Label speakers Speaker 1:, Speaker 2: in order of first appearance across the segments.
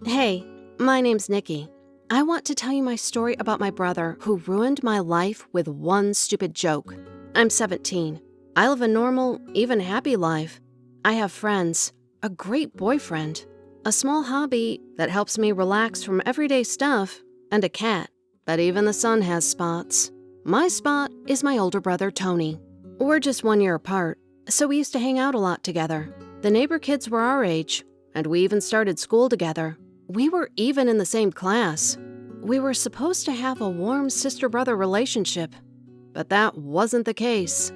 Speaker 1: Hey, my name's Nicky. I want to tell you my story about my brother who ruined my life with one stupid joke. I'm 17. I live a normal, even happy life. I have friends, a great boyfriend, a small hobby that helps me relax from everyday stuff, and a cat, but even the sun has spots. My spot is my older brother, Tony. We're just 1 year apart, so we used to hang out a lot together. The neighbor kids were our age, and we even started school together. We were even in the same class. We were supposed to have a warm sister-brother relationship, but that wasn't the case.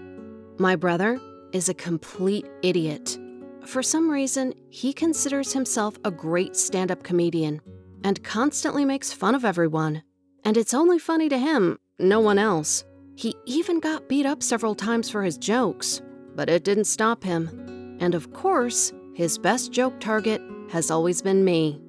Speaker 1: My brother is a complete idiot. For some reason, he considers himself a great stand-up comedian and constantly makes fun of everyone. And it's only funny to him, no one else. He even got beat up several times for his jokes, but it didn't stop him. And of course, his best joke target has always been me.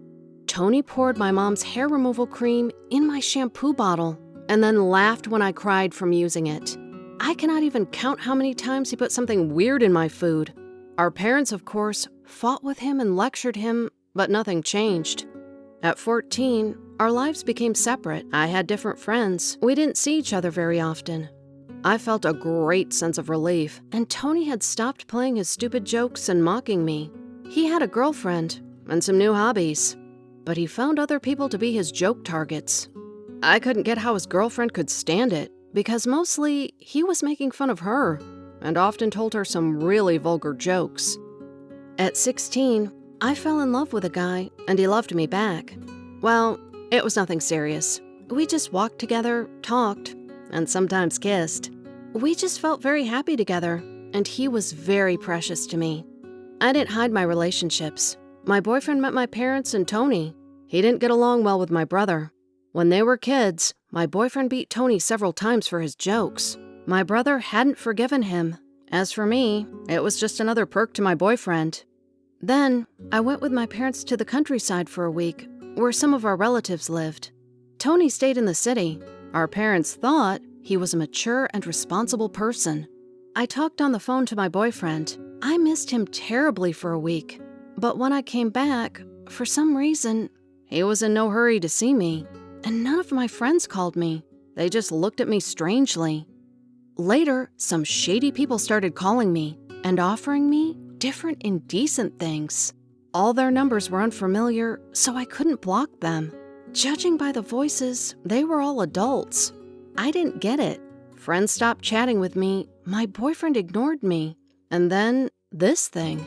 Speaker 1: Tony poured my mom's hair removal cream in my shampoo bottle and then laughed when I cried from using it. I cannot even count how many times he put something weird in my food. Our parents, of course, fought with him and lectured him, but nothing changed. At 14, our lives became separate. I had different friends. We didn't see each other very often. I felt a great sense of relief, and Tony had stopped playing his stupid jokes and mocking me. He had a girlfriend and some new hobbies, but he found other people to be his joke targets. I couldn't get how his girlfriend could stand it, because mostly he was making fun of her and often told her some really vulgar jokes. At 16, I fell in love with a guy and he loved me back. Well, it was nothing serious. We just walked together, talked, and sometimes kissed. We just felt very happy together, and he was very precious to me. I didn't hide my relationships. My boyfriend met my parents and Tony. He didn't get along well with my brother. When they were kids, my boyfriend beat Tony several times for his jokes. My brother hadn't forgiven him. As for me, it was just another perk to my boyfriend. Then, I went with my parents to the countryside for a week, where some of our relatives lived. Tony stayed in the city. Our parents thought he was a mature and responsible person. I talked on the phone to my boyfriend. I missed him terribly for a week. But when I came back, for some reason, he was in no hurry to see me, and none of my friends called me. They just looked at me strangely. Later, some shady people started calling me and offering me different indecent things. All their numbers were unfamiliar, so I couldn't block them. Judging by the voices, they were all adults. I didn't get it. Friends stopped chatting with me, my boyfriend ignored me, and then this thing.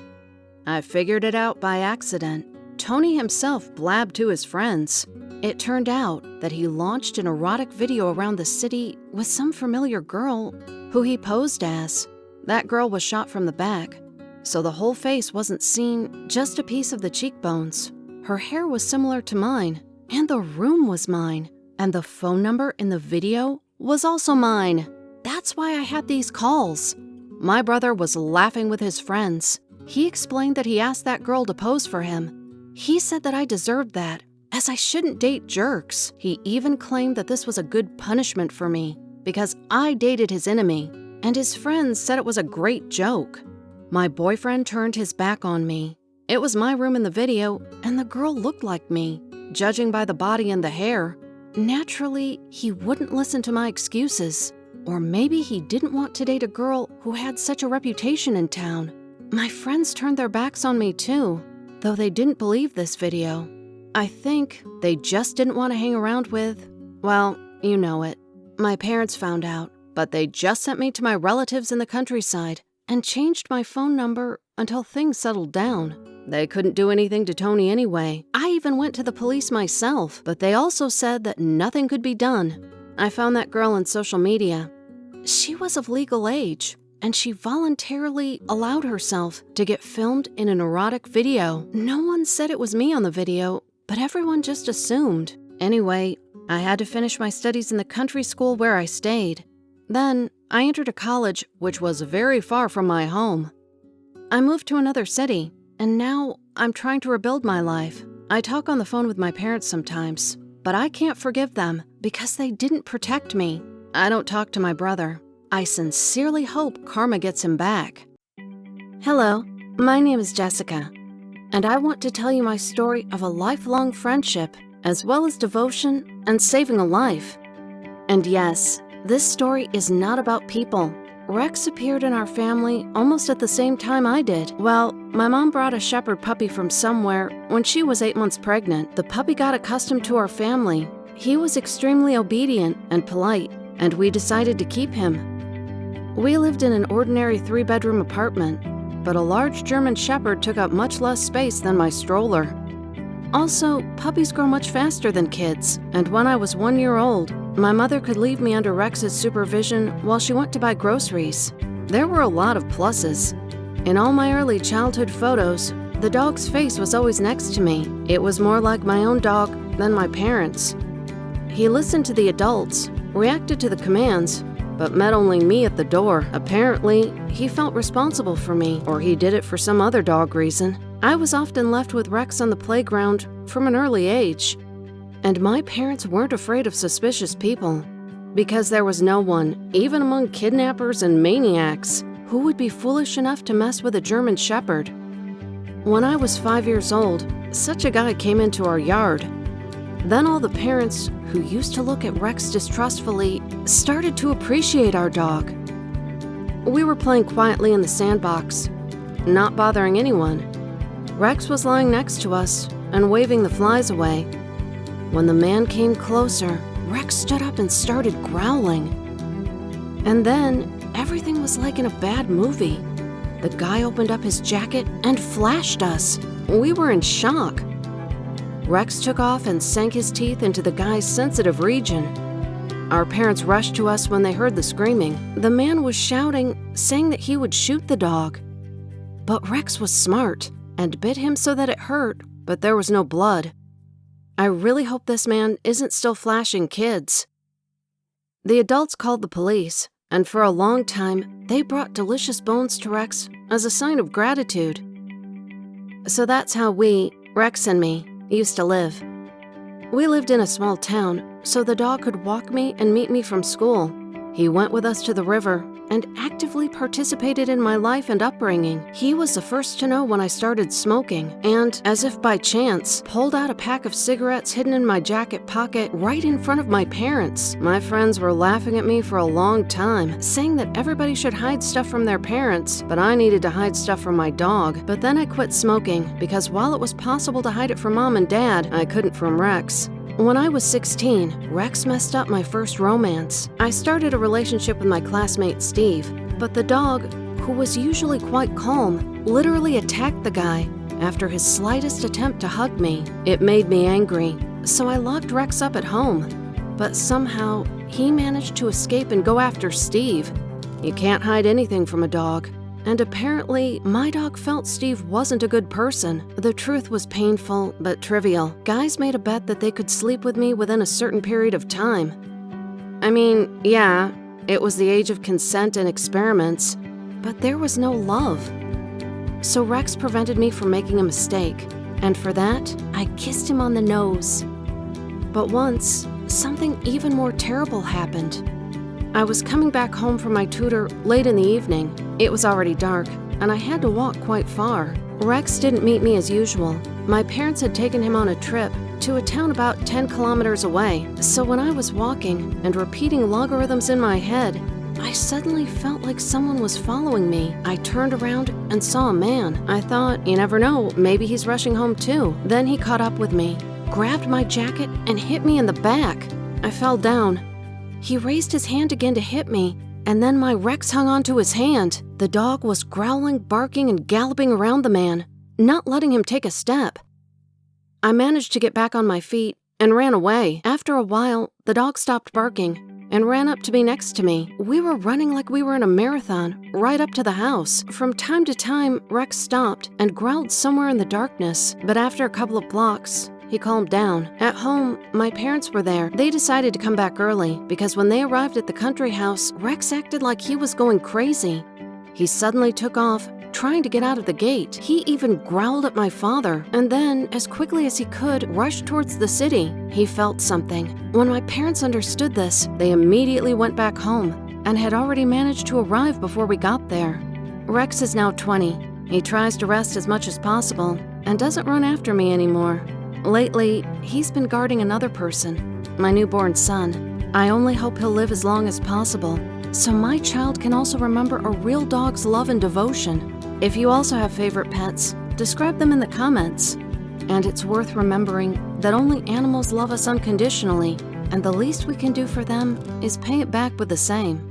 Speaker 1: I figured it out by accident. Tony himself blabbed to his friends. It turned out that he launched an erotic video around the city with some familiar girl who he posed as. That girl was shot from the back, so the whole face wasn't seen, just a piece of the cheekbones. Her hair was similar to mine, and the room was mine, and the phone number in the video was also mine. That's why I had these calls. My brother was laughing with his friends. He explained that he asked that girl to pose for him. He said that I deserved that, as I shouldn't date jerks. He even claimed that this was a good punishment for me, because I dated his enemy, and his friends said it was a great joke. My boyfriend turned his back on me. It was my room in the video, and the girl looked like me, judging by the body and the hair. Naturally, he wouldn't listen to my excuses. Or maybe he didn't want to date a girl who had such a reputation in town. My friends turned their backs on me too, though they didn't believe this video. I think they just didn't want to hang around with, well, you know it. My parents found out, but they just sent me to my relatives in the countryside and changed my phone number until things settled down. They couldn't do anything to Tony anyway. I even went to the police myself, but they also said that nothing could be done. I found that girl on social media. She was of legal age, and she voluntarily allowed herself to get filmed in an erotic video. No one said it was me on the video, but everyone just assumed. Anyway, I had to finish my studies in the country school where I stayed. Then, I entered a college which was very far from my home. I moved to another city, and now I'm trying to rebuild my life. I talk on the phone with my parents sometimes, but I can't forgive them because they didn't protect me. I don't talk to my brother. I sincerely hope karma gets him back. Hello, my name is Jessica. and I want to tell you my story of a lifelong friendship, as well as devotion and saving a life. And yes, this story is not about people. Rex appeared in our family almost at the same time I did. Well, my mom brought a shepherd puppy from somewhere when she was 8 months pregnant. The puppy got accustomed to our family. He was extremely obedient and polite, and we decided to keep him. We lived in an ordinary 3-bedroom apartment, but a large German shepherd took up much less space than my stroller. Also, puppies grow much faster than kids, and when I was 1 year old, my mother could leave me under Rex's supervision while she went to buy groceries. There were a lot of pluses. In all my early childhood photos, the dog's face was always next to me. It was more like my own dog than my parents'. He listened to the adults, reacted to the commands, but met only me at the door. Apparently, he felt responsible for me, or he did it for some other dog reason. I was often left with Rex on the playground from an early age. And my parents weren't afraid of suspicious people, because there was no one, even among kidnappers and maniacs, who would be foolish enough to mess with a German shepherd. When I was 5 years old, such a guy came into our yard. Then all the parents, who used to look at Rex distrustfully, started to appreciate our dog. We were playing quietly in the sandbox, not bothering anyone. Rex was lying next to us and waving the flies away. When the man came closer, Rex stood up and started growling. And then, everything was like in a bad movie. The guy opened up his jacket and flashed us. We were in shock. Rex took off and sank his teeth into the guy's sensitive region. Our parents rushed to us when they heard the screaming. The man was shouting, saying that he would shoot the dog. But Rex was smart and bit him so that it hurt, but there was no blood. I really hope this man isn't still flashing kids. The adults called the police, and for a long time, they brought delicious bones to Rex as a sign of gratitude. So that's how we, Rex and me, used to live. We lived in a small town, so the dog could walk me and meet me from school. He went with us to the river and actively participated in my life and upbringing. He was the first to know when I started smoking, and, as if by chance, pulled out a pack of cigarettes hidden in my jacket pocket right in front of my parents. My friends were laughing at me for a long time, saying that everybody should hide stuff from their parents, but I needed to hide stuff from my dog. But then I quit smoking, because while it was possible to hide it from Mom and Dad, I couldn't from Rex. When I was 16, Rex messed up my first romance. I started a relationship with my classmate Steve, but the dog, who was usually quite calm, literally attacked the guy after his slightest attempt to hug me. It made me angry, so I locked Rex up at home. But somehow, he managed to escape and go after Steve. You can't hide anything from a dog. And apparently, my dog felt Steve wasn't a good person. The truth was painful, but trivial. Guys made a bet that they could sleep with me within a certain period of time. I mean, yeah, it was the age of consent and experiments, but there was no love. So Rex prevented me from making a mistake, and for that, I kissed him on the nose. But once, something even more terrible happened. I was coming back home from my tutor late in the evening. It was already dark, and I had to walk quite far. Rex didn't meet me as usual. My parents had taken him on a trip to a town about 10 kilometers away. So when I was walking and repeating logarithms in my head, I suddenly felt like someone was following me. I turned around and saw a man. I thought, you never know, maybe he's rushing home too. Then he caught up with me, grabbed my jacket, and hit me in the back. I fell down. He raised his hand again to hit me, and then my Rex hung onto his hand. The dog was growling, barking, and galloping around the man, not letting him take a step. I managed to get back on my feet and ran away. After a while, the dog stopped barking and ran up to be next to me. We were running like we were in a marathon, right up to the house. From time to time, Rex stopped and growled somewhere in the darkness, but after a couple of blocks, he calmed down. At home, my parents were there. They decided to come back early because when they arrived at the country house, Rex acted like he was going crazy. He suddenly took off, trying to get out of the gate. He even growled at my father, and then, as quickly as he could, rushed towards the city. He felt something. When my parents understood this, they immediately went back home and had already managed to arrive before we got there. Rex is now 20. He tries to rest as much as possible, and doesn't run after me anymore. Lately, he's been guarding another person, my newborn son. I only hope he'll live as long as possible, so my child can also remember a real dog's love and devotion. If you also have favorite pets, describe them in the comments. And it's worth remembering that only animals love us unconditionally, and the least we can do for them is pay it back with the same.